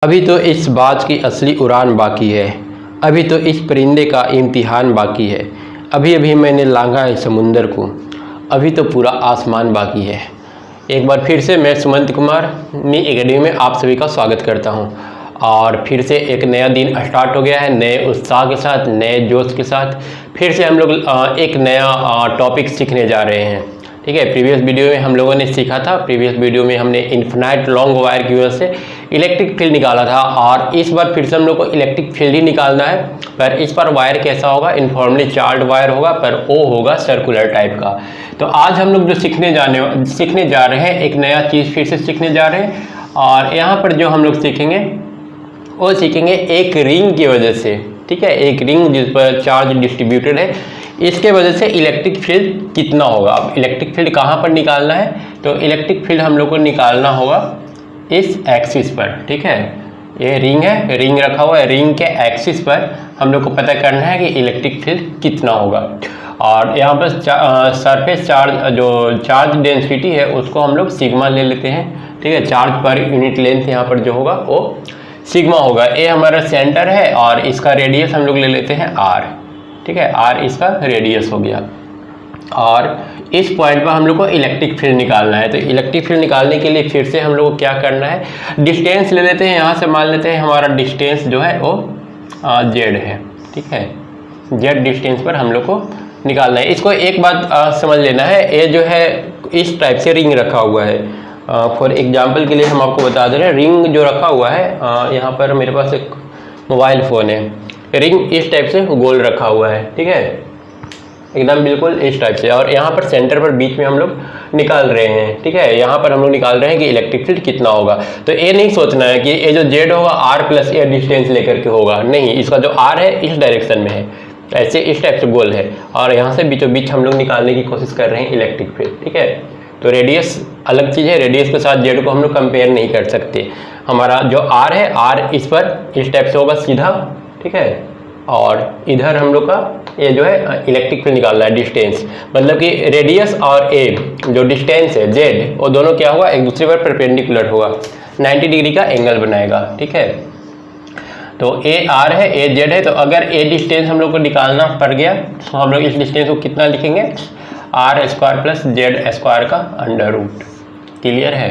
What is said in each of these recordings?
अभी तो इस बाज की असली उड़ान बाकी है, अभी तो इस परिंदे का इम्तिहान बाकी है। अभी अभी मैंने लांघा है समुंदर को, अभी तो पूरा आसमान बाकी है। एक बार फिर से मैं सुमंत कुमार नी एकेडमी में आप सभी का स्वागत करता हूं। और फिर से एक नया दिन स्टार्ट हो गया है, नए उत्साह के साथ, नए जोश के साथ। फिर से हम लोग एक नया टॉपिक सीखने जा रहे हैं। ठीक है, प्रीवियस वीडियो में हम लोगों ने सीखा था, प्रीवियस वीडियो में हमने इन्फिनाइट लॉन्ग वायर की वजह से इलेक्ट्रिक फील्ड निकाला था। और इस बार फिर से हम लोग को इलेक्ट्रिक फील्ड ही निकालना है, पर इस बार वायर कैसा होगा, इनफॉर्मली चार्ज वायर होगा, पर वो होगा सर्कुलर टाइप का। तो आज हम लोग जो सीखने जा रहे हैं, एक नया चीज़ फिर से सीखने जा रहे हैं। और यहाँ पर जो हम लोग सीखेंगे वो सीखेंगे एक रिंग की वजह से। ठीक है, एक रिंग जिस पर चार्ज डिस्ट्रीब्यूटेड है, इसके वजह से इलेक्ट्रिक फील्ड कितना होगा। अब इलेक्ट्रिक फील्ड कहाँ पर निकालना है, तो इलेक्ट्रिक फील्ड हम लोग को निकालना होगा इस एक्सिस पर। ठीक है, ये रिंग है, रिंग रखा हुआ है, रिंग के एक्सिस पर हम लोग को पता करना है कि इलेक्ट्रिक फील्ड कितना होगा। और यहाँ पर सरफेस चार्ज, जो चार्ज डेंसिटी है, उसको हम लोग सिग्मा ले लेते हैं। ठीक है, चार्ज पर यूनिट लेंथ यहाँ पर जो होगा वो सिग्मा होगा। ये हमारा सेंटर है और इसका रेडियस हम लोग ले लेते हैं आर। ठीक है, आर इसका रेडियस हो गया। और इस पॉइंट पर हम लोग को इलेक्ट्रिक फील्ड निकालना है। तो इलेक्ट्रिक फील्ड निकालने के लिए फिर से हम लोग को क्या करना है, डिस्टेंस ले लेते हैं। यहाँ से मान लेते हैं हमारा डिस्टेंस जो है वो जेड है। ठीक है, जेड डिस्टेंस पर हम लोग को निकालना है। इसको एक बात समझ लेना है, ये जो है इस टाइप से रिंग रखा हुआ है। फॉर एग्जाम्पल के लिए हम आपको बता दे रहे हैं, रिंग जो रखा हुआ है, यहाँ पर मेरे पास एक मोबाइल फ़ोन है, रिंग इस टाइप से गोल रखा हुआ है। ठीक है, एकदम बिल्कुल इस टाइप से। और यहाँ पर सेंटर पर बीच में हम लोग निकाल रहे हैं। ठीक है, यहाँ पर हम लोग निकाल रहे हैं कि इलेक्ट्रिक फील्ड कितना होगा। तो ये नहीं सोचना है कि ये जो जेड होगा आर प्लस ए डिस्टेंस लेकर के होगा, नहीं, इसका जो आर है इस डायरेक्शन में है, ऐसे इस टाइप से गोल है। और यहाँ से बीचों बीच हम लोग निकालने की कोशिश कर रहे हैं इलेक्ट्रिक फील्ड। ठीक है, तो रेडियस अलग चीज़ है, रेडियस के साथ जेड को हम लोग कंपेयर नहीं कर सकते। हमारा जो आर है, आर इस पर इस टाइप से होगा सीधा। ठीक है, और इधर हम लोग का ये जो है इलेक्ट्रिक फील्ड निकालना है, डिस्टेंस, मतलब कि रेडियस और ए जो डिस्टेंस है जेड, वो दोनों क्या होगा, एक दूसरे पर परपेंडिकुलर होगा, 90 डिग्री का एंगल बनाएगा। ठीक है, तो ए आर है, ए जेड है। तो अगर ए डिस्टेंस हम लोग को निकालना पड़ गया तो हम लोग इस डिस्टेंस को कितना लिखेंगे, r square plus Z square का अंडर रूट। क्लियर है।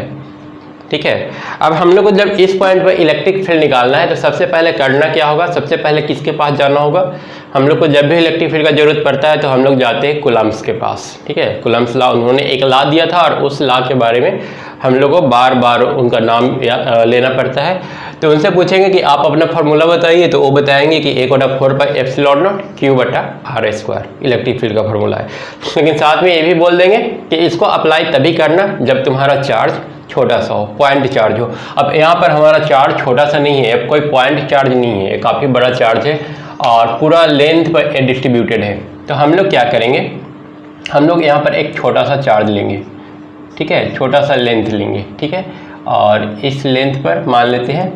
ठीक है, अब हम लोग को जब इस पॉइंट पर इलेक्ट्रिक फील्ड निकालना है तो सबसे पहले करना क्या होगा, सबसे पहले किसके पास जाना होगा, हम लोग को जब भी इलेक्ट्रिक फील्ड का जरूरत पड़ता है तो हम लोग जाते हैं कूलम्ब्स के पास। ठीक है, कूलम्ब्स लॉ, उन्होंने एक लॉ दिया था और उस लॉ के बारे में हम लोग को बार बार उनका नाम लेना पड़ता है। तो उनसे पूछेंगे कि आप अपना फार्मूला बताइए, तो वो बताएंगे कि 1/4πε0 Q/r², इलेक्ट्रिक फील्ड का फार्मूला है। लेकिन साथ में ये भी बोल देंगे कि इसको अप्लाई तभी करना जब तुम्हारा चार्ज छोटा सा हो, पॉइंट चार्ज हो। अब यहाँ पर हमारा चार्ज छोटा सा नहीं है, कोई पॉइंट चार्ज नहीं है, काफ़ी बड़ा चार्ज है और पूरा लेंथ पर डिस्ट्रीब्यूटेड है। तो हम लोग क्या करेंगे, हम लोग यहाँ पर एक छोटा सा चार्ज लेंगे। ठीक है, छोटा सा लेंथ लेंगे। ठीक है, और इस लेंथ पर मान लेते हैं,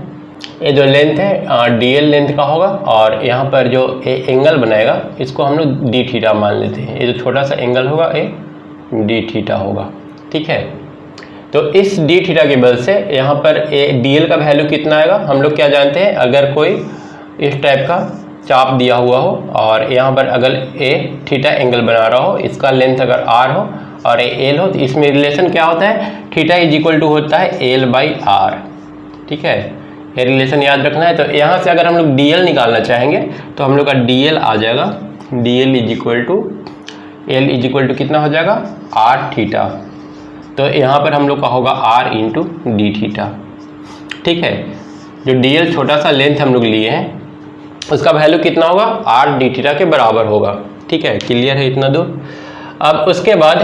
ये जो लेंथ है डीएल लेंथ का होगा, और यहाँ पर जो एंगल बनाएगा इसको हम लोग डी थीटा मान लेते हैं। ये जो छोटा सा एंगल होगा ये डी थीटा होगा। ठीक है, तो इस डी थीटा की वजह से यहाँ पर ए डी एल का वैल्यू कितना आएगा, हम लोग क्या जानते हैं, अगर कोई इस टाइप का चाप दिया हुआ हो और यहाँ पर अगर ए थीटा एंगल बना रहा हो, इसका लेंथ अगर आर हो और ए एल हो, तो इसमें रिलेशन क्या होता है, थीटा इज इक्वल टू होता है एल बाई आर। ठीक है, ये रिलेशन याद रखना है। तो यहाँ से अगर हम लोग डी एल निकालना चाहेंगे तो हम लोग का डी एल आ जाएगा, d l is equal to कितना हो जाएगा, आर थीटा। तो यहाँ पर हम लोग का होगा आर इंटू डी थीटा। ठीक है, जो डी एल छोटा सा लेंथ हम लोग लिए हैं उसका वैल्यू कितना होगा, आर डी थीटा के बराबर होगा। ठीक है, क्लियर है इतना दूर। अब उसके बाद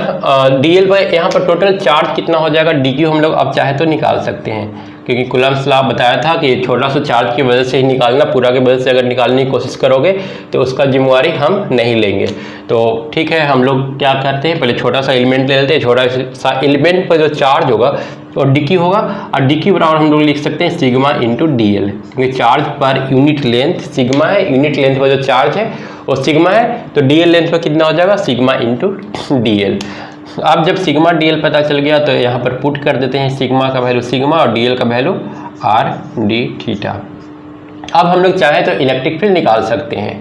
डी एल पर यहाँ पर टोटल चार्ज कितना हो जाएगा, डी क्यू हम लोग अब चाहे तो निकाल सकते हैं, क्योंकि कूलम्ब्स लॉ बताया था कि छोटा सा चार्ज की वजह से ही निकालना, पूरा की वजह से अगर निकालने की कोशिश करोगे तो उसका जिम्मेवारी हम नहीं लेंगे। तो ठीक है, हम लोग क्या करते हैं, पहले छोटा सा एलिमेंट ले लेते हैं। छोटा सा एलिमेंट पर जो चार्ज होगा और डी क्यू होगा, और डी क्यू बराबर हम लोग लिख सकते हैं सिग्मा इंटू डी एल, क्योंकि charge per unit length sigma है, यूनिट लेंथ पर जो चार्ज है वो सिग्मा है। तो डी एल लेंथ पर कितना हो जाएगा, सिग्मा इंटू डी एल। अब जब सिग्मा डीएल पता चल गया तो यहाँ पर पुट कर देते हैं सिग्मा का वैल्यू सिग्मा और डीएल का वैल्यू आर डी थीटा। अब हम लोग चाहें तो इलेक्ट्रिक फील्ड निकाल सकते हैं,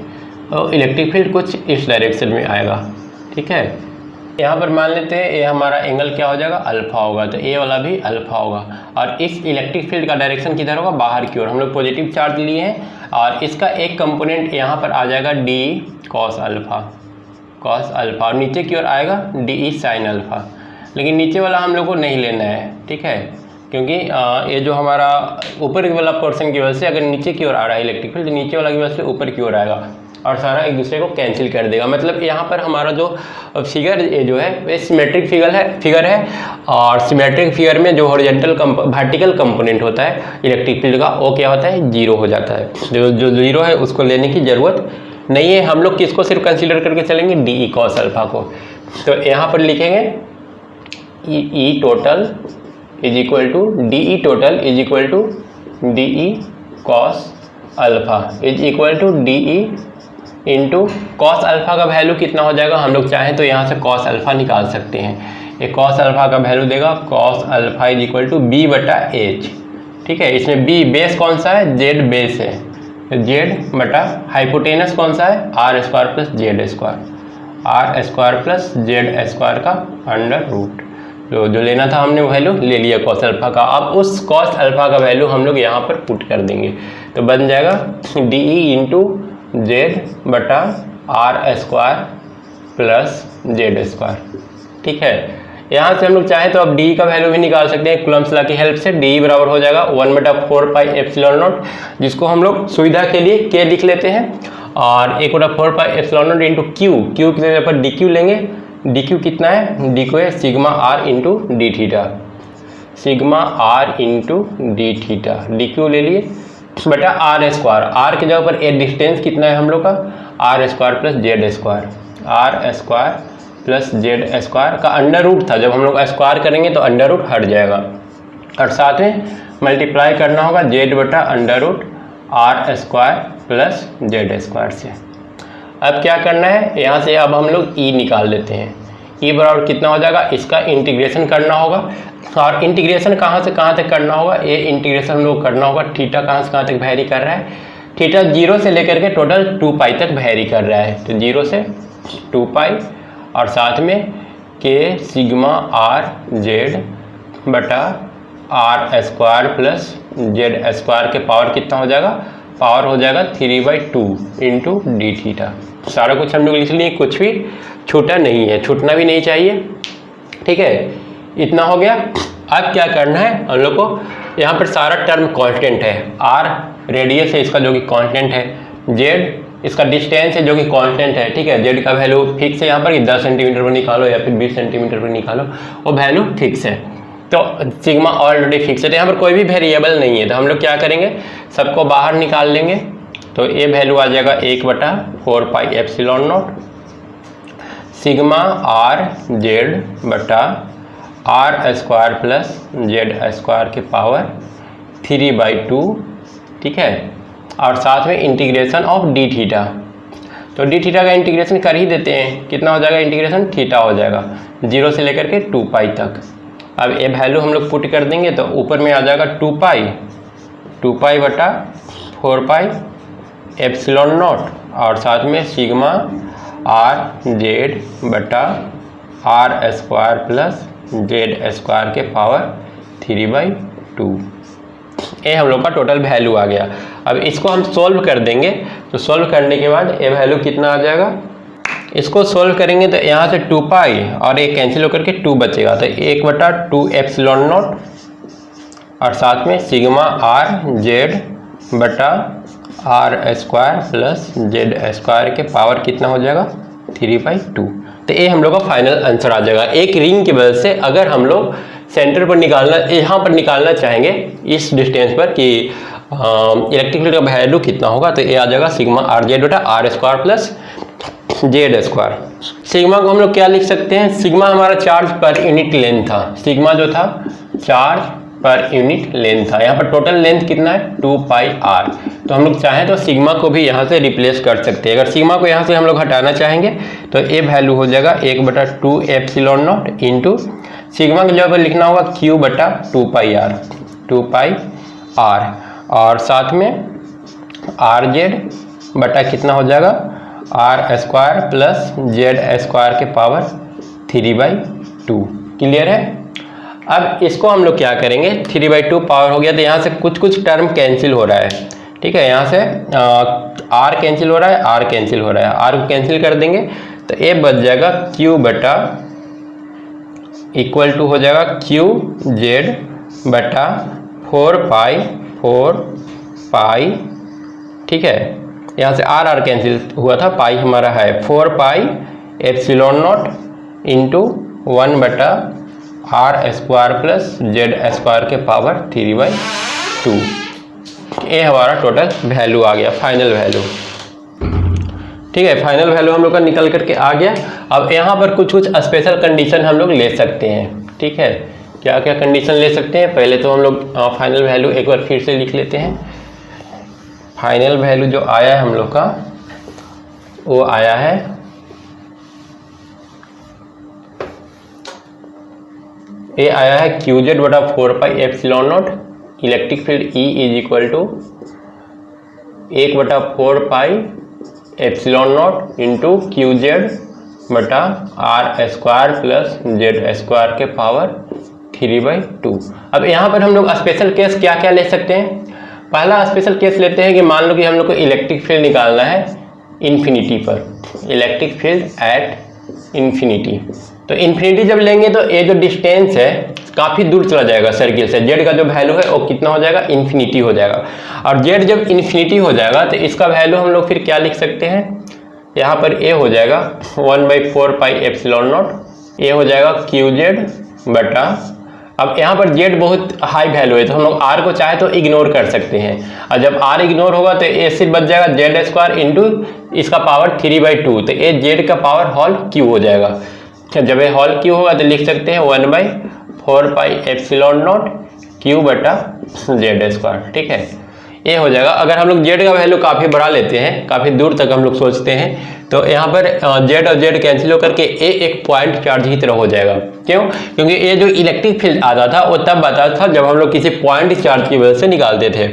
तो इलेक्ट्रिक फील्ड कुछ इस डायरेक्शन में आएगा। ठीक है, यहाँ पर मान लेते हैं ये हमारा एंगल क्या हो जाएगा, अल्फा होगा, तो ए वाला भी अल्फा होगा। और इस इलेक्ट्रिक फील्ड का डायरेक्शन किधर होगा, बाहर की ओर। हम लोग पॉजिटिव चार्ज लिए हैं और इसका एक कंपोनेंट यहाँ पर आ जाएगा डी कॉस अल्फा, और नीचे की ओर आएगा डी ई साइन अल्फा। लेकिन नीचे वाला हम लोग को नहीं लेना है, ठीक है, क्योंकि ये जो हमारा ऊपर वाला पोर्शन की वजह से अगर नीचे की ओर आ रहा है इलेक्ट्रिक फील्ड, तो नीचे वाला की वजह से ऊपर की ओर आएगा और सारा एक दूसरे को कैंसिल कर देगा। मतलब यहाँ पर हमारा जो फिगर ये जो है ये सिमेट्रिक फिगर है और सिमेट्रिक फिगर में जो हॉरिजॉन्टल वर्टिकल कंपोनेंट होता है इलेक्ट्रिक फील्ड का, वो क्या होता है, जीरो हो जाता है। जो जीरो है उसको लेने की ज़रूरत नहीं है। हम लोग किसको सिर्फ कंसीडर करके चलेंगे, डी ई कॉस अल्फा को। तो यहाँ पर लिखेंगे E total is equal to D E total is equal to D E cos alpha is equal to D E into cos alpha का वैल्यू कितना हो जाएगा, हम लोग चाहें तो यहाँ से कॉस अल्फा निकाल सकते हैं। ये कॉस अल्फा का वैल्यू देगा cos alpha is equal to b बटा एच। ठीक है, इसमें बी बेस कौन सा है, जेड बेस है, जेड बटा हाइपोटेनस कौन सा है, r square plus Z square, r square plus Z square का अंडर रूट। जो लेना था हमने वैल्यू ले लिया कॉस अल्फा का। अब उस कॉस अल्फा का वैल्यू हम लोग यहाँ पर पुट कर देंगे, तो बन जाएगा डी ई इंटू जेड बटा are square plus Z square. ठीक है, यहाँ से हम लोग चाहें तो अब डी का वैल्यू भी निकाल सकते हैं कूलम्ब्स लॉ की हेल्प से। डी बराबर हो जाएगा 1/4 पाई एप्सिलॉन नॉट, जिसको हम लोग सुविधा के लिए के लिख लेते हैं, और 1/4 pi epsilon naught into q की जगह पर डी क्यू लेंगे। डी क्यू कितना है, डी क्यू है sigma r into d theta, sigma r into d theta, d q ले लिए बटा आर स्क्वायर। आर की जगह पर ए डिस्टेंस कितना है हम लोग का, r square plus Z square, r square plus Z square का अंडर रूट था। जब हम लोग स्क्वायर करेंगे तो अंडर रूट हट जाएगा, और साथ में मल्टीप्लाई करना होगा जेड बटा under root r square plus Z square से। अब क्या करना है, यहाँ से अब हम लोग ई निकाल लेते हैं। ई बराबर कितना हो जाएगा, इसका इंटीग्रेशन करना होगा, और इंटीग्रेशन कहाँ से कहाँ तक करना होगा, ये इंटीग्रेशन हम लोग करना होगा। थीटा कहाँ से कहाँ तक वैरी कर रहा है, थीटा 0 से लेकर के टोटल 2 पाई तक वैरी कर रहा है, तो 0 से 2 पाई, और साथ में के सिग्मा आर जेड बटा are square plus Z square के पावर कितना हो जाएगा, पावर हो जाएगा 3/2 इंटू डी थीटा। सारा कुछ हम लोग लिख लिए, कुछ भी छूटा नहीं है, छूटना भी नहीं चाहिए। ठीक है, इतना हो गया। अब क्या करना है हम लोग को, यहाँ पर सारा टर्म कांस्टेंट है, आर रेडियस है इसका जो कि कांस्टेंट है, जेड इसका डिस्टेंस है जो कि कांस्टेंट है। ठीक है, जेड का वैल्यू फिक्स है यहाँ पर, 10 सेंटीमीटर पर निकालो या फिर 20 सेंटीमीटर पर निकालो, वो वैल्यू फिक्स है। तो सिग्मा ऑलरेडी फिक्स है, तो यहाँ पर कोई भी वेरिएबल नहीं है, तो हम लोग क्या करेंगे, सबको बाहर निकाल लेंगे। तो ये वैल्यू आ जाएगा 1/4 pi epsilon naught sigma are Z बटा are square plus Z square के पावर 3/2। ठीक है, और साथ में इंटीग्रेशन ऑफ डी थीटा, तो डी थीटा का इंटीग्रेशन कर ही देते हैं। कितना हो जाएगा इंटीग्रेशन, थीटा हो जाएगा 0 से लेकर के 2 पाई तक। अब ये वैल्यू हम लोग पुट कर देंगे, तो ऊपर में आ जाएगा 2 पाई बटा 4 पाई एप्सिलॉन नॉट, और साथ में सिग्मा आर जेड बटा are square plus Z square के पावर 3/2। ये हम लोग का टोटल वैल्यू आ गया। अब इसको हम सोल्व कर देंगे, तो सोल्व करने के बाद ये वैल्यू कितना आ जाएगा, इसको सोल्व करेंगे तो यहाँ से 2 पाई और एक कैंसिल होकर के 2 बचेगा, तो 1/2 एप्सिलॉन नॉट, और साथ में सिग्मा आर जेड बटा are square plus Z square के पावर कितना हो जाएगा 3/2। तो ये हम लोग का फाइनल आंसर आ जाएगा। एक रिंग की वजह से अगर हम लोग सेंटर पर निकालना, यहाँ पर निकालना चाहेंगे इस डिस्टेंस पर कि इलेक्ट्रिक फील्ड का वैल्यू कितना होगा, तो ये आ जाएगा सिग्मा आर जेड बटा are square plus Z square. Sigma को हम लोग क्या लिख सकते हैं, सिग्मा हमारा चार्ज पर यूनिट लेंथ था, सिग्मा जो था चार्ज पर यूनिट लेंथ था। यहाँ पर टोटल लेंथ कितना है 2 पाई आर। तो हम लोग चाहें तो सिग्मा को भी यहाँ से रिप्लेस कर सकते हैं। अगर सिग्मा को यहाँ से हम लोग हटाना चाहेंगे तो ये वैल्यू हो जाएगा 1/2 एप्सिलॉन नॉट इंटू सिग्मा की जगह पर लिखना होगा Q/2 pi are, 2 pi are, और साथ में आर जेड बटा कितना हो जाएगा R² प्लस Z² के पावर 3/2। क्लियर है। अब इसको हम लोग क्या करेंगे, 3/2 पावर हो गया तो यहाँ से कुछ कुछ टर्म कैंसिल हो रहा है। ठीक है, यहाँ से R कैंसिल हो रहा है, R कैंसिल हो रहा है, R को कैंसिल कर देंगे तो ये बच जाएगा Q बटा इक्वल टू हो जाएगा QZ बटा 4 पाई। ठीक है, यहाँ से R कैंसिल हुआ था, पाई हमारा है 4 pi epsilon naught into 1/R² plus Z² के पावर 3/2। ये हमारा टोटल वैल्यू आ गया, फाइनल वैल्यू। ठीक है, फाइनल वैल्यू हम लोग का निकल करके आ गया। अब यहाँ पर कुछ कुछ स्पेशल कंडीशन हम लोग ले सकते हैं। ठीक है, क्या क्या कंडीशन ले सकते हैं, पहले तो हम लोग फाइनल वैल्यू एक बार फिर से लिख लेते हैं। फाइनल वैल्यू जो आया है हम लोग का वो आया है ये आया है QZ बटा 4 pi epsilon naught electric field E is equal to 1/4 pi epsilon naught into QZ बटा R² प्लस Z² के पावर 3/2। अब यहाँ पर हम लोग स्पेशल केस क्या क्या ले सकते हैं। पहला स्पेशल केस लेते हैं कि मान लो कि हम लोग को इलेक्ट्रिक फील्ड निकालना है इन्फिनिटी पर, इलेक्ट्रिक फील्ड एट इन्फिनिटी। तो इन्फिनिटी जब लेंगे तो ये जो डिस्टेंस है काफ़ी दूर चला जाएगा सर्किल से, जेड का जो वैल्यू है वो कितना हो जाएगा, इन्फिनिटी हो जाएगा। और जेड जब इन्फिनिटी हो जाएगा तो इसका वैल्यू हम लोग फिर क्या लिख सकते हैं, यहाँ पर ए हो जाएगा 1/4 पाई एप्सिलॉन नॉट, ए हो जाएगा QZ बटा, अब यहाँ पर जेड बहुत हाई वैल्यू है तो हम लोग आर को चाहे तो इग्नोर कर सकते हैं, और जब आर इग्नोर होगा तो ए सिर्फ बच जाएगा Z² इंटू इसका पावर 3/2, तो ये जेड का पावर होल क्यू हो जाएगा। जब ये होल क्यू होगा तो लिख सकते हैं 1/4 पाई एप्सिलॉन नॉट क्यू बटा Z²। ठीक है, ये हो जाएगा। अगर हम लोग जेड का वैल्यू काफ़ी बड़ा लेते हैं, काफ़ी दूर तक हम लोग सोचते हैं, तो यहाँ पर जेड और जेड कैंसिल होकर के ए एक पॉइंट चार्ज की तरह हो जाएगा। क्यों? क्योंकि ये जो इलेक्ट्रिक फील्ड आता था वो तब आता था जब हम लोग किसी पॉइंट चार्ज की वजह से निकालते थे।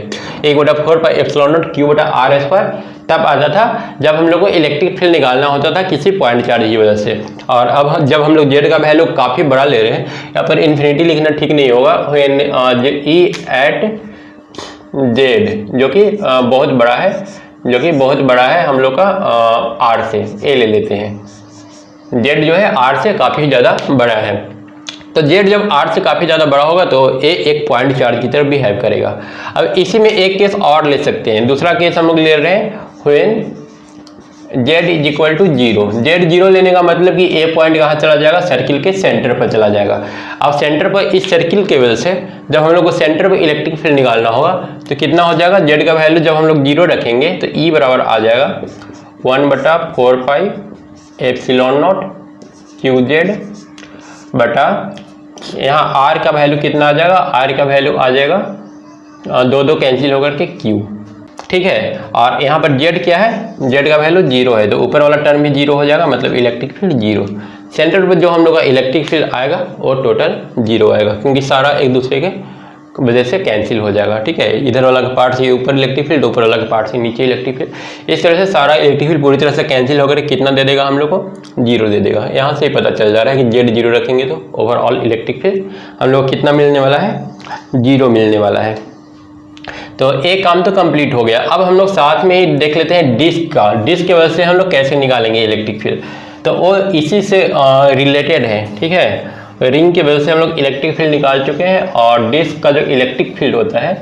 1/4 पाई एप्सिलॉन नॉट क्यू बटा R² तब आता था जब हम लोग को इलेक्ट्रिक फील्ड निकालना होता था किसी पॉइंट चार्ज की वजह से। और अब जब हम लोग जेड का वैल्यू काफ़ी बड़ा ले रहे हैं, यहाँ पर इन्फिनिटी लिखना ठीक नहीं होगा, E एट जेड जो कि बहुत बड़ा है, जो कि बहुत बड़ा है हम लोग का आर से, ए ले लेते हैं। जेड जो है आर से काफ़ी ज़्यादा बड़ा है, तो जेड जब आर से काफ़ी ज़्यादा बड़ा होगा तो ए एक पॉइंट चार्ज की तरफ बिहेव करेगा। अब इसी में एक केस और ले सकते हैं, दूसरा केस हम लोग ले रहे हैं when z is equal to 0। Z 0 लेने का मतलब कि ए पॉइंट कहाँ चला जाएगा, सर्किल के सेंटर पर चला जाएगा। अब सेंटर पर इस सर्किल के वजह से जब हम लोग को सेंटर पर इलेक्ट्रिक फील्ड निकालना होगा तो कितना हो जाएगा, जेड का वैल्यू जब हम लोग 0 रखेंगे तो ई बराबर आ जाएगा 1/4 पाई एप्सिलॉन नॉट QZ बटा, यहाँ आर का वैल्यू कितना आ जाएगा, आर का वैल्यू आ जाएगा 2 कैंसिल होकर के Q। ठीक है, और यहाँ पर जेड क्या है, जेड का वैल्यू 0 है तो ऊपर वाला टर्म भी 0 हो जाएगा, मतलब इलेक्ट्रिक फील्ड 0। सेंटर पर जो हम लोग का इलेक्ट्रिक फील्ड आएगा वो टोटल 0 आएगा, क्योंकि सारा एक दूसरे के वजह से कैंसिल हो जाएगा। ठीक है, इधर वाला का पार्ट से ऊपर इलेक्ट्रिक फील्ड, ऊपर वाला का पार्ट से नीचे इलेक्ट्रिक फील्ड, इस तरह से सारा इलेक्ट्रिक फील्ड पूरी तरह से कैंसिल होकर कितना दे देगा, हम लोग को 0 दे देगा। यहाँ से ही पता चल जा रहा है कि जेड 0 रखेंगे तो ओवरऑल इलेक्ट्रिक फील्ड हम लोग कितना मिलने वाला है, 0 मिलने वाला है। तो एक काम तो कंप्लीट हो गया। अब हम लोग साथ में ही देख लेते हैं डिस्क का, डिस्क की वजह से हम लोग कैसे निकालेंगे इलेक्ट्रिक फील्ड, तो वो इसी से रिलेटेड है। ठीक है, रिंग की वजह से हम लोग इलेक्ट्रिक फील्ड निकाल चुके हैं, और डिस्क का जो इलेक्ट्रिक फील्ड होता है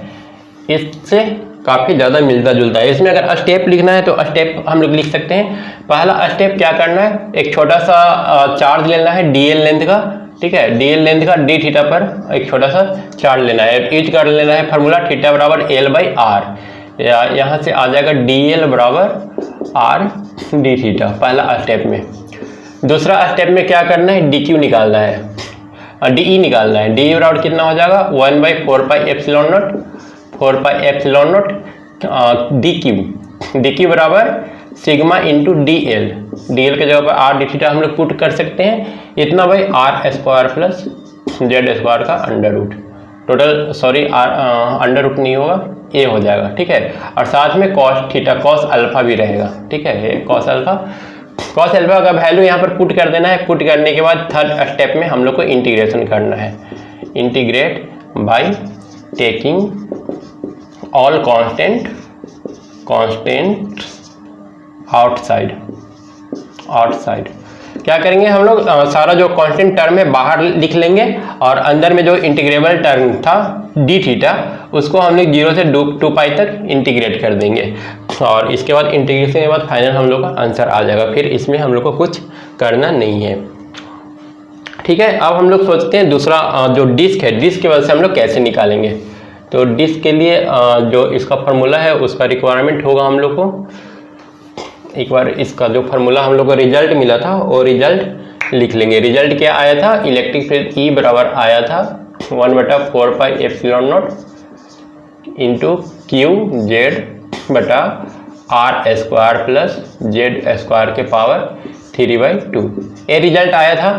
इससे काफ़ी ज़्यादा मिलता जुलता है। इसमें अगर स्टेप लिखना है तो स्टेप हम लोग लिख सकते हैं। पहला स्टेप क्या करना है, एक छोटा सा चार्ज लेना है DL लेंथ का। ठीक है, DL लेंथ का d थीटा पर एक छोटा सा चार्ज लेना है, यूज कर लेना है फार्मूला थीटा बराबर L/R, यहाँ से आ जाएगा DL बराबर R d थीटा, पहला स्टेप में। दूसरा स्टेप में क्या करना है, DQ निकालना है। डी ई निकालना है। डी ई बराबर कितना हो जाएगा 1/4 pi epsilon naught, 4 pi epsilon naught D Q बराबर sigma into D L. D L के जगह पर आर डी थीटा हम लोग पुट कर सकते हैं, इतना भाई R square plus Z square का under root, total sorry under root नहीं होगा, ए हो जाएगा, ठीक है। और साथ में कॉस थीटा कॉस अल्फा भी रहेगा, ठीक है। कॉस अल्फा का वैल्यू यहाँ पर पुट कर देना है। पुट करने के बाद थर्ड स्टेप में हम लोग को इंटीग्रेशन करना है। Integrate by taking all constant outside. क्या करेंगे हम लोग, सारा जो कांस्टेंट टर्म है बाहर लिख लेंगे और अंदर में जो इंटीग्रेबल टर्म था डी थीटा उसको हम लोग 0 से 2 पाई तक इंटीग्रेट कर देंगे और इसके बाद इंटीग्रेशन के बाद फाइनल हम लोग का आंसर आ जाएगा। फिर इसमें हम लोग को कुछ करना नहीं है, ठीक है। अब हम लोग सोचते हैं दूसरा जो डिस्क है, डिस्क के वजह से हम लोग कैसे निकालेंगे। तो डिस्क के लिए जो इसका फार्मूला है उसका रिक्वायरमेंट होगा हम लोग को। एक बार इसका जो फार्मूला हम लोग को रिजल्ट मिला था वो रिजल्ट लिख लेंगे। रिजल्ट क्या आया था, इलेक्ट्रिक फील्ड ई बराबर आया था 1/4 pi epsilon naught into Q Z बटा are square plus Z square के पावर 3/2 ये रिजल्ट आया था।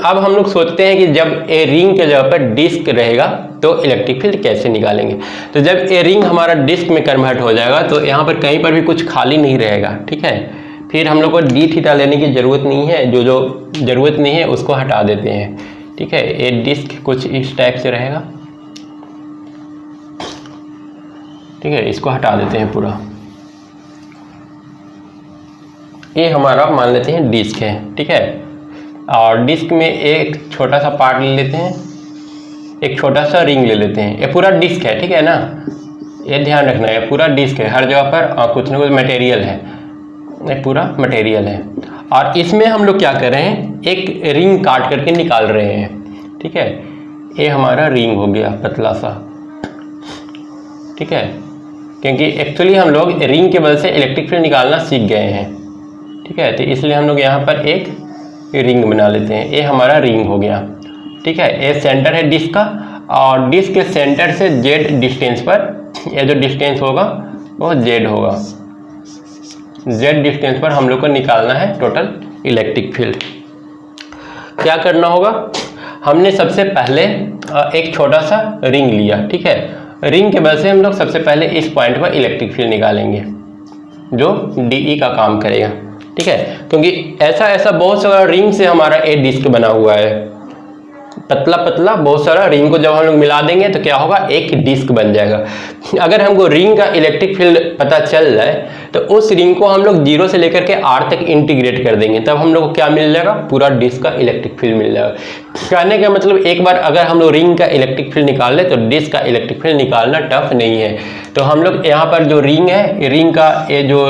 अब हम लोग सोचते हैं कि जब ए रिंग के जगह पर डिस्क रहेगा तो इलेक्ट्रिक फील्ड कैसे निकालेंगे। तो जब ए रिंग हमारा डिस्क में कन्वर्ट हो जाएगा तो यहाँ पर कहीं पर भी कुछ खाली नहीं रहेगा, ठीक है। फिर हम लोग को डी थीटा लेने की ज़रूरत नहीं है, जो ज़रूरत नहीं है उसको हटा देते हैं, ठीक है। ए डिस्क कुछ इस टाइप से रहेगा, ठीक है, इसको हटा देते हैं पूरा। ये हमारा मान लेते हैं डिस्क है, ठीक है। और डिस्क में एक छोटा सा पार्ट ले लेते हैं, एक छोटा सा रिंग ले लेते हैं। ये पूरा डिस्क है, ठीक है ना, ये ध्यान रखना है पूरा डिस्क है, हर जगह पर कुछ ना कुछ मटेरियल है, ये पूरा मटेरियल है। और इसमें हम लोग क्या कर रहे हैं, एक रिंग काट करके निकाल रहे हैं, ठीक है। ये हमारा रिंग हो गया पतला सा, ठीक है, क्योंकि एक्चुअली हम लोग रिंग के वजह से इलेक्ट्रिक फील्ड निकालना सीख गए हैं, ठीक है। तो इसलिए हम लोग यहाँ पर एक रिंग बना लेते हैं। ये हमारा रिंग हो गया, ठीक है। ये सेंटर है डिस्क का और डिस्क के सेंटर से जेड डिस्टेंस पर ये जो डिस्टेंस होगा वो जेड होगा। जेड डिस्टेंस पर हम लोग को निकालना है टोटल इलेक्ट्रिक फील्ड। क्या करना होगा, हमने सबसे पहले एक छोटा सा रिंग लिया, ठीक है। रिंग के वजह से हम लोग सबसे पहले इस पॉइंट पर इलेक्ट्रिक फील्ड निकालेंगे जो डीई का काम करेगा, ठीक है। क्योंकि ऐसा बहुत सारा रिंग से हमारा ए डिस्क बना हुआ है, पतला पतला बहुत सारा रिंग को जब हम लोग मिला देंगे तो क्या होगा, एक डिस्क बन जाएगा। अगर हमको रिंग का इलेक्ट्रिक फील्ड पता चल जाए तो उस रिंग को हम लोग 0 से लेकर के आर तक इंटीग्रेट कर देंगे, तब हम लोग को क्या मिल जाएगा, पूरा डिस्क का इलेक्ट्रिक फील्ड मिल जाएगा। कहने का मतलब एक बार अगर हम लोग रिंग का इलेक्ट्रिक फील्ड निकाल ले तो डिस्क का इलेक्ट्रिक फील्ड निकालना टफ नहीं है। तो हम लोग यहाँ पर जो रिंग है, रिंग का ये जो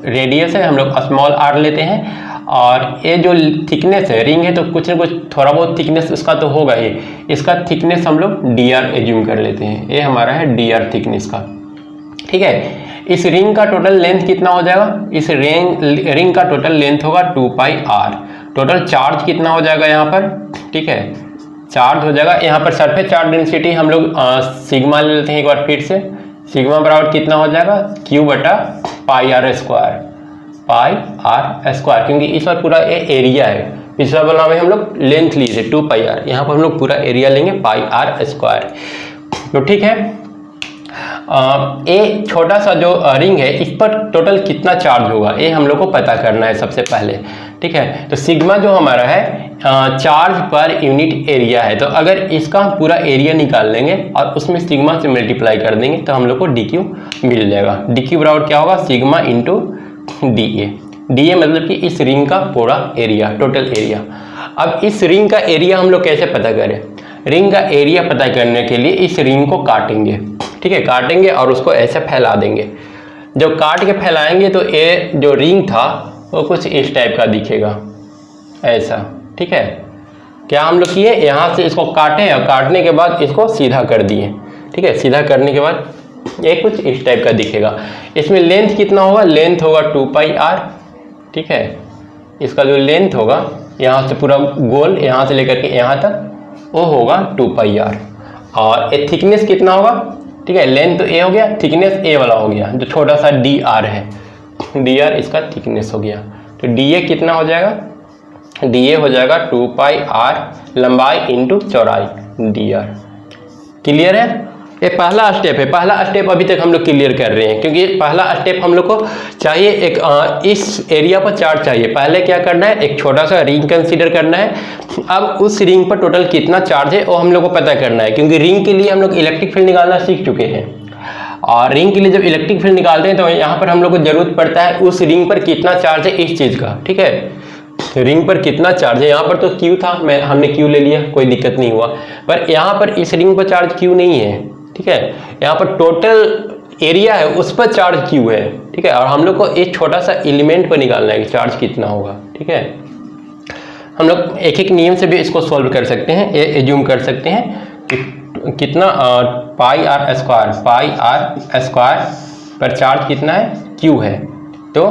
रेडियस है हम लोग स्मॉल आर लेते हैं और ये जो थिकनेस है, रिंग है तो कुछ ना कुछ थोड़ा बहुत थिकनेस इसका तो होगा ही, इसका थिकनेस हम लोग डी आर एज्यूम कर लेते हैं। ये हमारा है डी आर थिकनेस का, ठीक है। इस रिंग का टोटल लेंथ कितना हो जाएगा, इस रिंग का टोटल लेंथ होगा 2 पाई आर। टोटल चार्ज कितना हो जाएगा यहाँ पर, ठीक है, चार्ज हो जाएगा यहाँ पर सरफेस चार्ज डेंसिटी हम लोग सिग्मा ले लेते हैं एक बार फिर से। सिग्मा बराबर कितना हो जाएगा, क्यू बटा pi R square, pi R square, क्योंकि इस बार पूरा ये एरिया है। पिछला वाला में हम लोग लेंथ लिए थे 2 पाई आर, यहाँ पर हम लोग पूरा एरिया लेंगे पाई आर स्क्वायर। तो ठीक है, ये छोटा सा जो रिंग है इस पर टोटल कितना चार्ज होगा ये हम लोग को पता करना है सबसे पहले, ठीक है। तो सिग्मा जो हमारा है चार्ज पर यूनिट एरिया है, तो अगर इसका पूरा एरिया निकाल लेंगे और उसमें सिग्मा से मल्टीप्लाई कर देंगे तो हम लोग को डी क्यू मिल जाएगा। डी क्यू बराबर क्या होगा, sigma into D A. D A मतलब कि इस रिंग का पूरा एरिया, टोटल एरिया। अब इस रिंग का एरिया हम लोग कैसे पता करें, रिंग का एरिया पता करने के लिए इस रिंग को काटेंगे, ठीक है, काटेंगे और उसको ऐसे फैला देंगे। जब काट के फैलाएंगे तो ये जो रिंग था वो कुछ इस टाइप का दिखेगा, ऐसा, ठीक है। क्या हम लोग किए, यहाँ से इसको काटें और काटने के बाद इसको सीधा कर दिए, ठीक है। सीधा करने के बाद ये कुछ इस टाइप का दिखेगा। इसमें लेंथ कितना होगा, लेंथ होगा 2 पाई आर, ठीक है। इसका जो लेंथ होगा यहाँ से पूरा गोल, यहाँ से लेकर के यहाँ तक वो होगा 2πr। और ए थिकनेस कितना होगा, ठीक है, लेंथ तो ए हो गया, थिकनेस ए वाला हो गया, जो छोटा सा dr है, dr इसका थिकनेस हो गया। तो da कितना हो जाएगा, da हो जाएगा 2πr लंबाई इंटू चौड़ाई dr। क्लियर है? ये पहला स्टेप है। पहला स्टेप अभी तक हम लोग क्लियर कर रहे हैं, क्योंकि पहला स्टेप हम लोग को चाहिए एक इस एरिया पर चार्ज चाहिए। पहले क्या करना है, एक छोटा सा रिंग कंसीडर करना है। अब उस रिंग पर टोटल कितना चार्ज है वो हम लोग को पता करना है, क्योंकि रिंग के लिए हम लोग इलेक्ट्रिक फील्ड निकालना सीख चुके हैं। और रिंग के लिए जब इलेक्ट्रिक फील्ड निकालते हैं तो यहाँ पर हम लोग को जरूरत पड़ता है उस रिंग पर कितना चार्ज है इस चीज़ का, ठीक है, रिंग पर कितना चार्ज है। यहाँ पर तो Q था, हमने Q ले लिया, कोई दिक्कत नहीं हुआ। पर यहाँ पर इस रिंग पर चार्ज Q नहीं है, ठीक है, यहाँ पर टोटल एरिया है उस पर चार्ज Q है, ठीक है। और हम लोग को एक छोटा सा एलिमेंट पर निकालना है कि चार्ज कितना होगा, ठीक है। हम लोग एक एक नियम से भी इसको सॉल्व कर सकते हैं। ये एज्यूम कर सकते हैं कि कितना πr स्क्वायर पर चार्ज कितना है, Q है। तो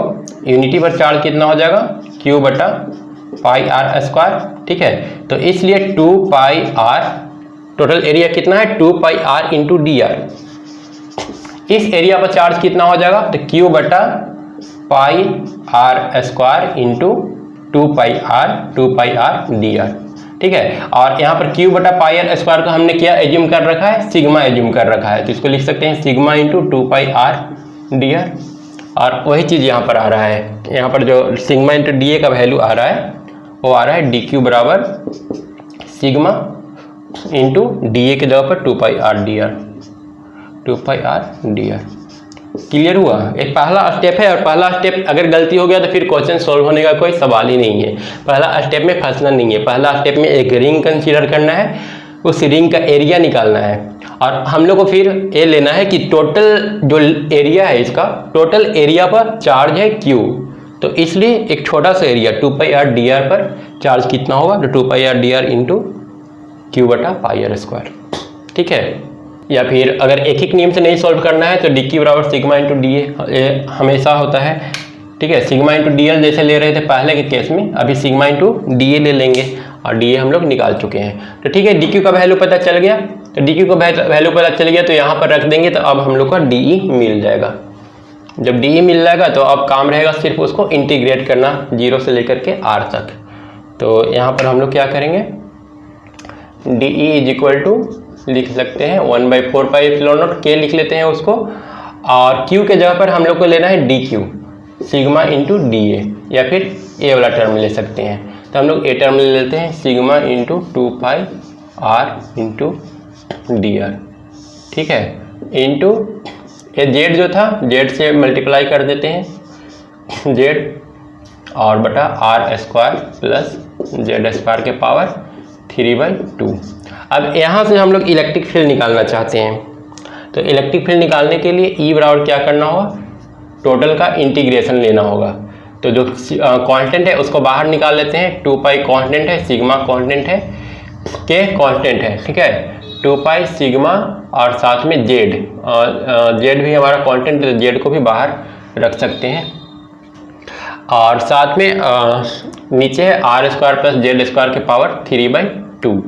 यूनिटी पर चार्ज कितना हो जाएगा, Q बटा πr स्क्वायर, ठीक है। तो इसलिए 2πr, टोटल एरिया कितना है 2πr इंटू dr। इस एरिया पर चार्ज कितना हो जाएगा, तो Q बटा πr square into 2πr dr, ठीक है। और यहाँ पर Q बटा πr स्क्वायर को हमने क्या एज्यूम कर रखा है, सिग्मा एज्यूम कर रखा है। तो इसको लिख सकते हैं सिग्मा इंटू 2πr dr। और वही चीज़ यहाँ पर आ रहा है, यहाँ पर जो सिग्मा इंटू डी ए का वैल्यू आ रहा है वो आ रहा है dq बराबर सिग्मा इंटू डी ए के जगह पर 2πr dr। क्लियर हुआ? एक पहला स्टेप है, और पहला स्टेप अगर गलती हो गया तो फिर क्वेश्चन सॉल्व होने का कोई सवाल ही नहीं है। पहला स्टेप में फंसना नहीं है। पहला स्टेप में एक रिंग कंसीडर करना है, उस रिंग का एरिया निकालना है, और हम लोग को फिर ये लेना है कि टोटल जो एरिया है इसका, टोटल एरिया पर चार्ज है Q। तो इसलिए एक छोटा सा एरिया 2πr dr पर चार्ज कितना होगा, तो 2πr dr इंटू Q बटा πr स्क्वायर, ठीक है। या फिर अगर एक एक नियम से नहीं सॉल्व करना है तो dq बराबर सिग्मा इंटू डी ए हमेशा होता है, ठीक है। सिग्मा इंटू डी एल जैसे ले रहे थे पहले के केस में, अभी सिग्मा इंटू डी ए ले लेंगे, और डी ए हम लोग निकाल चुके हैं। तो ठीक है, dq का वैल्यू पता चल गया। तो dq का वैल्यू पता चल गया तो यहाँ पर रख देंगे, तो अब हम लोग का de मिल जाएगा। जब de मिल जाएगा तो अब काम रहेगा सिर्फ उसको इंटीग्रेट करना 0 से लेकर के r तक। तो यहाँ पर हम लोग क्या करेंगे, de इज इक्वल टू लिख सकते हैं 1/4 पाई एप्सिलॉन नॉट k लिख लेते हैं उसको, और q के जगह पर हम लोग को लेना है dq sigma into D A, या फिर a वाला टर्म ले सकते हैं। तो हम लोग a टर्म ले लेते हैं sigma into 2πr into dr, ठीक है, इंटू ये z जो था z से मल्टीप्लाई कर देते हैं z, और बटा r square plus z square के पावर 3/2। अब यहाँ से हम लोग इलेक्ट्रिक फील्ड निकालना चाहते हैं। तो इलेक्ट्रिक फील्ड निकालने के लिए E बराबर क्या करना होगा, टोटल का इंटीग्रेशन लेना होगा। तो जो कांस्टेंट है उसको बाहर निकाल लेते हैं, 2π कांस्टेंट है, सिग्मा कांस्टेंट है, k कांस्टेंट है, ठीक है, 2π सिग्मा, और साथ में z भी हमारा कांस्टेंट है, z को भी बाहर रख सकते हैं। और साथ में नीचे है r square plus z square के पावर 3/2।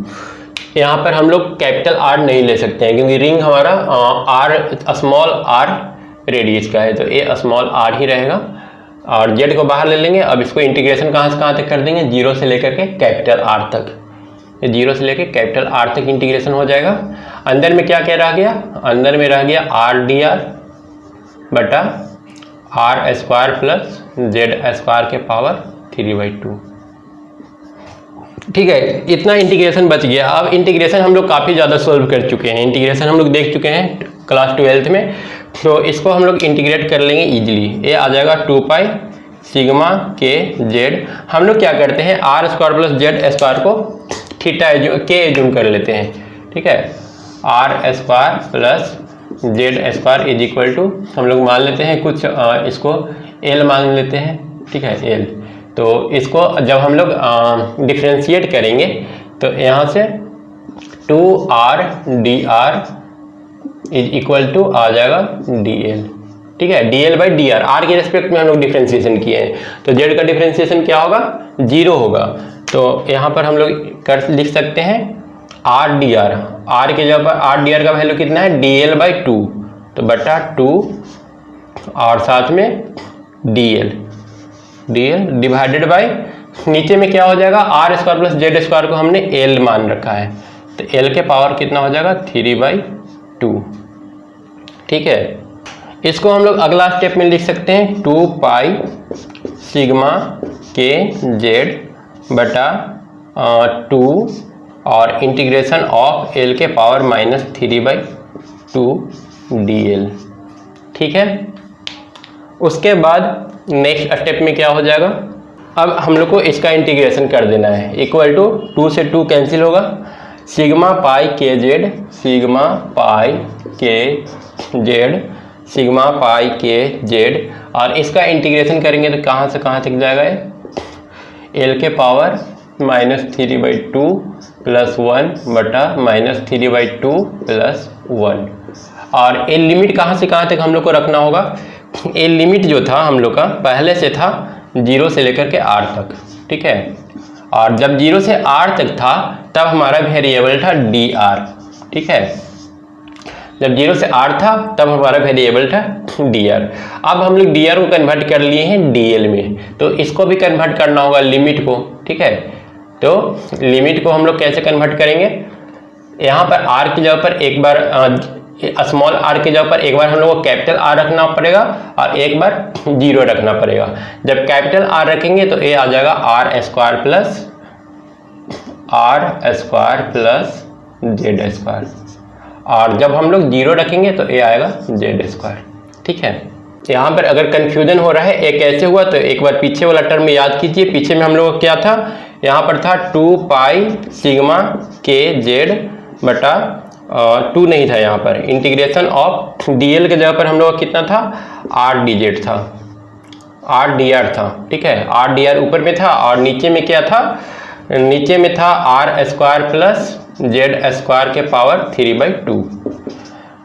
यहाँ पर हम लोग कैपिटल R नहीं ले सकते हैं, क्योंकि रिंग हमारा स्मॉल r रेडियस का है, तो ये स्मॉल r ही रहेगा। और z को बाहर ले लेंगे। अब इसको इंटीग्रेशन कहाँ से कहाँ तक कर देंगे, 0 से लेकर के कैपिटल R तक। ये 0 से लेकर कैपिटल R तक इंटीग्रेशन हो जाएगा। अंदर में क्या क्या रह गया, अंदर में रह गया r dr बटा r square plus z square के पावर 3/2, ठीक है। इतना इंटीग्रेशन बच गया। अब इंटीग्रेशन हम लोग काफ़ी ज़्यादा सोल्व कर चुके हैं, इंटीग्रेशन हम लोग देख चुके हैं क्लास 12th में। तो इसको हम लोग इंटीग्रेट कर लेंगे इजीली। ये आ जाएगा 2π सिग्मा के z। हम लोग क्या करते हैं, r square plus z square को थीटा के एज्यूम कर लेते हैं, ठीक है। r square plus z square is equal to हम लोग मान लेते हैं कुछ इसको l मान लेते हैं, ठीक है, l। तो इसको जब हम लोग डिफ्रेंशिएट करेंगे तो यहाँ से 2r dr is equal to आ जाएगा dl, ठीक है, dl/dr। r के रेस्पेक्ट में हम लोग डिफ्रेंशिएशन किए हैं, तो z का डिफ्रेंशिएशन क्या होगा, 0 होगा। तो यहाँ पर हम लोग लिख सकते हैं आर डी आर, आर के जगह पर आर डी आर का वैल्यू कितना है, डी एल बाई टू, तो बटा टू और साथ में डी एल डिवाइडेड बाई नीचे में क्या हो जाएगा, r square plus Z square को हमने एल मान रखा है, तो एल के पावर कितना हो जाएगा 3/2। ठीक है, इसको हम लोग अगला स्टेप में लिख सकते हैं 2 पाई सिग्मा के जेड बटा 2 और इंटीग्रेशन ऑफ एल के पावर -3/2 डी एल। ठीक है, उसके बाद नेक्स्ट स्टेप में क्या हो जाएगा, अब हम लोग को इसका इंटीग्रेशन कर देना है। इक्वल टू 2 से 2 कैंसिल होगा, सिग्मा पाई के जेड सिग्मा पाई के जेड और इसका इंटीग्रेशन करेंगे तो कहाँ से कहाँ तक जाएगा, एल के पावर -3/2 + 1 बटा -3/2 + 1 और ए लिमिट कहाँ से कहाँ तक हम लोग को रखना होगा, ए लिमिट जो था हम लोग का पहले से था 0 से लेकर के r तक। ठीक है, और जब 0 से r तक था तब हमारा वेरिएबल था dr। ठीक है, जब 0 से r था तब हमारा वेरिएबल था dr। अब हम लोग dr को कन्वर्ट कर लिए हैं dl में, तो इसको भी कन्वर्ट करना होगा लिमिट को। ठीक है, तो लिमिट को हम लोग कैसे कन्वर्ट करेंगे, यहाँ पर r की जगह पर एक बार स्मॉल r की जगह पर एक बार हम लोग को कैपिटल R रखना पड़ेगा और एक बार 0 रखना पड़ेगा। जब कैपिटल R रखेंगे तो ये आ जाएगा r square plus Z square और जब हम लोग 0 रखेंगे तो ये आएगा जेड स्क्वायर। ठीक है, यहाँ पर अगर कन्फ्यूजन हो रहा है एक कैसे हुआ तो एक बार पीछे वाला टर्म याद कीजिए। पीछे में हम लोग क्या था, यहाँ पर था 2 पाई सिग्मा के जेड बटा 2 नहीं था, यहाँ पर इंटीग्रेशन ऑफ dl के जगह पर हम लोग का कितना था, r dz था, r dr था। ठीक है, r dr ऊपर में था और नीचे में क्या था, नीचे में था r square plus Z square के पावर 3/2।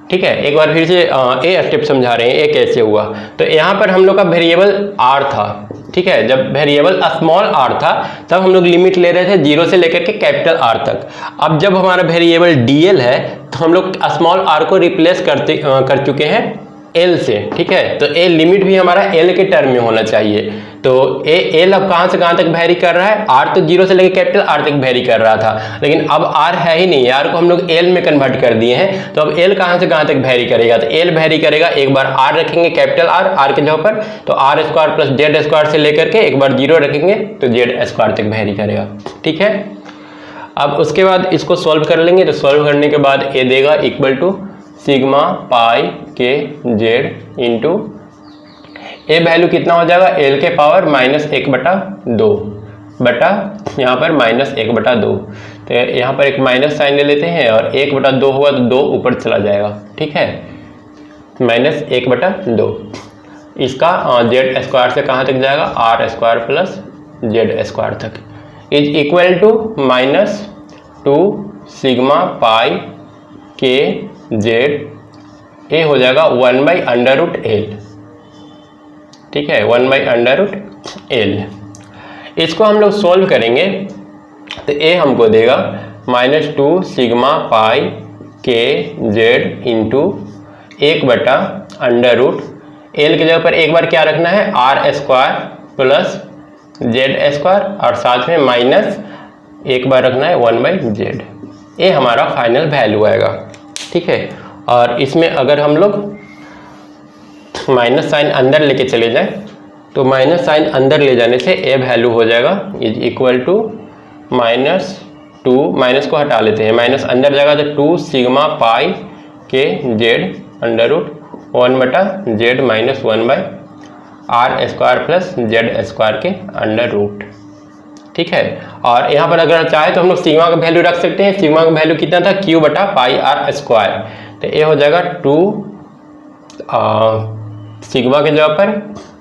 ठीक है, एक बार फिर से ए स्टेप समझा रहे हैं ये कैसे हुआ। तो यहाँ पर हम लोग का वेरिएबल r था। ठीक है, जब वेरिएबल स्मॉल r था तब हम लोग लिमिट ले रहे थे 0 से लेकर के कैपिटल R तक। अब जब हमारा वेरिएबल dl है तो हम लोग स्मॉल r को रिप्लेस कर चुके हैं l से। ठीक है, तो a लिमिट भी हमारा l के टर्म में होना चाहिए। तो l अब कहाँ से कहाँ तक वेरी कर रहा है, r तो 0 से लेकर कैपिटल R तक वेरी कर रहा था, लेकिन अब r है ही नहीं, r को हम लोग l में कन्वर्ट कर दिए हैं। तो अब l कहाँ से कहाँ तक वेरी करेगा, तो l वेरी करेगा, एक बार r रखेंगे कैपिटल R के जगह पर तो r square plus Z square से लेकर के एक बार 0 रखेंगे तो जेड स्क्वायर तक वेरी करेगा। ठीक है, अब उसके बाद इसको सॉल्व कर लेंगे, तो सॉल्व करने के बाद a देगा इक्वल टू सिग्मा पाई के जेड इंटू ए वैल्यू कितना हो जाएगा, एल के पावर -1/2 बटा यहाँ पर -1/2। तो यहाँ पर एक माइनस साइन ले लेते हैं और 1/2 हुआ तो 2 ऊपर चला जाएगा। ठीक है, -1/2 इसका जेड स्क्वायर से कहाँ तक जाएगा, r square plus Z square तक is equal to -2 sigma pi के जेड ए हो जाएगा 1/√l। ठीक है, 1/√l। इसको हम लोग सॉल्व करेंगे तो ए हमको देगा -2 सिग्मा पाई के जेड इंटू 1/√l के जगह पर एक बार क्या रखना है, r square plus Z square और साथ में माइनस एक बार रखना है 1/z। ये हमारा फाइनल वैल्यू आएगा। ठीक है, और इसमें अगर हम लोग माइनस साइन अंदर लेके चले जाएं तो माइनस साइन अंदर ले जाने से ए वैल्यू हो जाएगा इज इक्वल टू -2, माइनस को हटा लेते हैं, माइनस अंदर जाएगा तो 2 सिग्मा पाई के Z √1/z minus 1/r square plus Z square के √। ठीक है, और यहाँ पर अगर चाहे तो हम लोग सिग्मा का वैल्यू रख सकते हैं। सिग्मा का वैल्यू कितना था, q/πr स्क्वायर, तो ये हो जाएगा 2 सिग्मा के जगह पर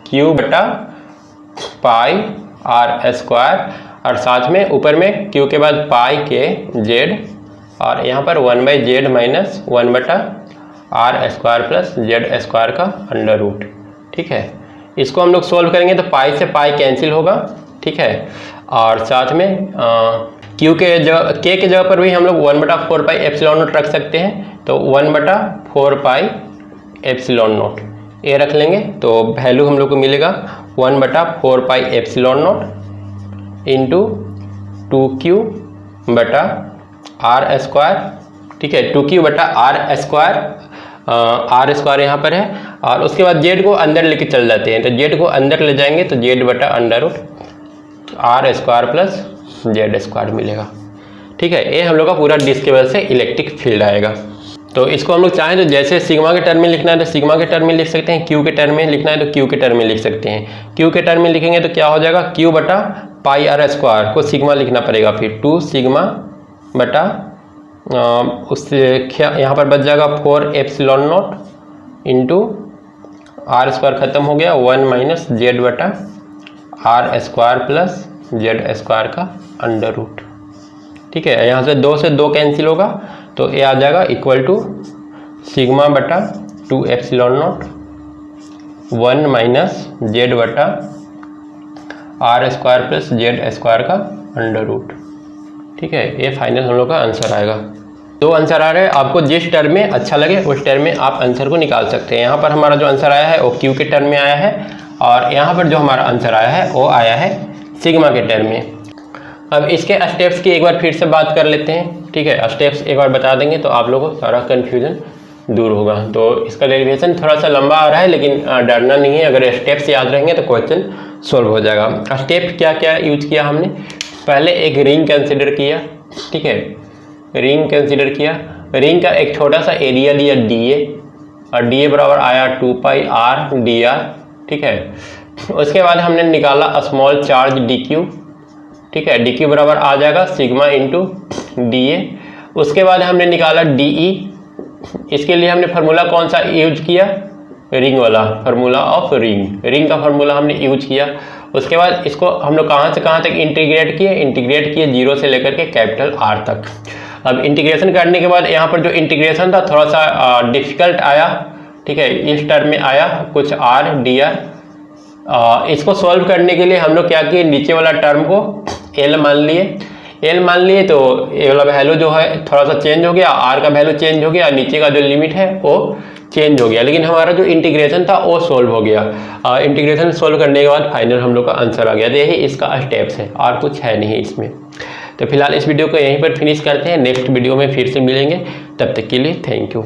q/πr स्क्वायर और साथ में ऊपर में q के बाद पाई के जेड और यहाँ पर 1/z minus 1/r square plus Z square का √। ठीक है, इसको हम लोग सोल्व करेंगे तो पाई से पाई कैंसिल होगा। ठीक है, और साथ में क्यू के जगह के जगह पर भी हम लोग 1/4 पाई एप्सिलॉन नॉट रख सकते हैं, तो 1/4 पाई एप्सिलॉन नॉट ये रख लेंगे। तो वैल्यू हम लोग को मिलेगा 1/4 pi epsilon naught into 2q/r²। ठीक है, 2q/r², आर स्क्वायर यहाँ पर है, और उसके बाद जेड को अंदर लेके चल जाते हैं, तो जेड को अंदर ले जाएंगे तो z/√r² प्लस z² मिलेगा। ठीक है, ये हम लोग का पूरा डिस्क की वजह से इलेक्ट्रिक फील्ड आएगा। तो इसको हम लोग चाहें तो जैसे सिग्मा के टर्म में लिखना है तो सिग्मा के टर्म में लिख सकते हैं, क्यू के टर्म में लिखना है तो क्यू के टर्म में लिख सकते हैं। क्यू के टर्म में लिखेंगे तो क्या हो जाएगा, q/πr² को सिग्मा लिखना पड़ेगा, फिर 2 सिग्मा बटा उससे यहाँ पर बच जाएगा 4 एप्सिलॉन नॉट इंटू r² खत्म हो गया 1 माइनस z/r² प्लस z² का अंडर रूट। ठीक है, यहाँ से 2 से 2 कैंसिल होगा तो ये आ जाएगा इक्वल टू सिग्मा बटा 2 epsilon not 1 minus z/r² plus z² का अंडर रूट। ठीक है, ये फाइनल हम लोग का आंसर आएगा। 2 आंसर आ रहे हैं, आपको जिस टर्म में अच्छा लगे उस टर्म में आप आंसर को निकाल सकते हैं। यहाँ पर हमारा जो आंसर आया है वो क्यू के टर्म में आया है, और यहाँ पर जो हमारा आंसर आया है वो आया है सिग्मा के टर्म में। अब इसके स्टेप्स की एक बार फिर से बात कर लेते हैं। ठीक है, स्टेप्स एक बार बता देंगे तो आप लोगों को सारा कन्फ्यूजन दूर होगा। तो इसका डेरिवेशन थोड़ा सा लंबा आ रहा है, लेकिन डरना नहीं है, अगर स्टेप्स याद रहेंगे तो क्वेश्चन सोल्व हो जाएगा। स्टेप क्या क्या यूज किया हमने, पहले एक रिंग कंसिडर किया। ठीक है, रिंग कंसिडर किया, रिंग का एक छोटा सा एरिया लिया DA, और DA बराबर आया 2πr/dr। ठीक है, उसके बाद हमने निकाला स्मॉल चार्ज DQ। ठीक है, DQ बराबर आ जाएगा सिग्मा इंटू DA। उसके बाद हमने निकाला DE, इसके लिए हमने फार्मूला कौन सा यूज किया, रिंग वाला फार्मूला ऑफ रिंग का फार्मूला हमने यूज किया। उसके बाद इसको हम लोग कहाँ से कहाँ तक इंटीग्रेट किए 0 से लेकर के कैपिटल R तक। अब इंटीग्रेशन करने के बाद यहाँ पर जो इंटीग्रेशन था थोड़ा सा डिफिकल्ट आया। ठीक है, इस टर्म में आया कुछ r/dr। इसको सॉल्व करने के लिए हम लोग क्या किए, नीचे वाला टर्म को L मान लिए, तो ये वाला वैल्यू जो है थोड़ा सा चेंज हो गया, R का वैल्यू चेंज हो गया, नीचे का जो लिमिट है वो चेंज हो गया, लेकिन हमारा जो इंटीग्रेशन था वो सोल्व हो गया। इंटीग्रेशन सोल्व करने के बाद फाइनल हम लोग का आंसर आ गया। तो यही इसका स्टेप्स है, और कुछ है नहीं इसमें। तो फिलहाल इस वीडियो को यहीं पर फिनिश करते हैं, नेक्स्ट वीडियो में फिर से मिलेंगे, तब तक के लिए थैंक यू।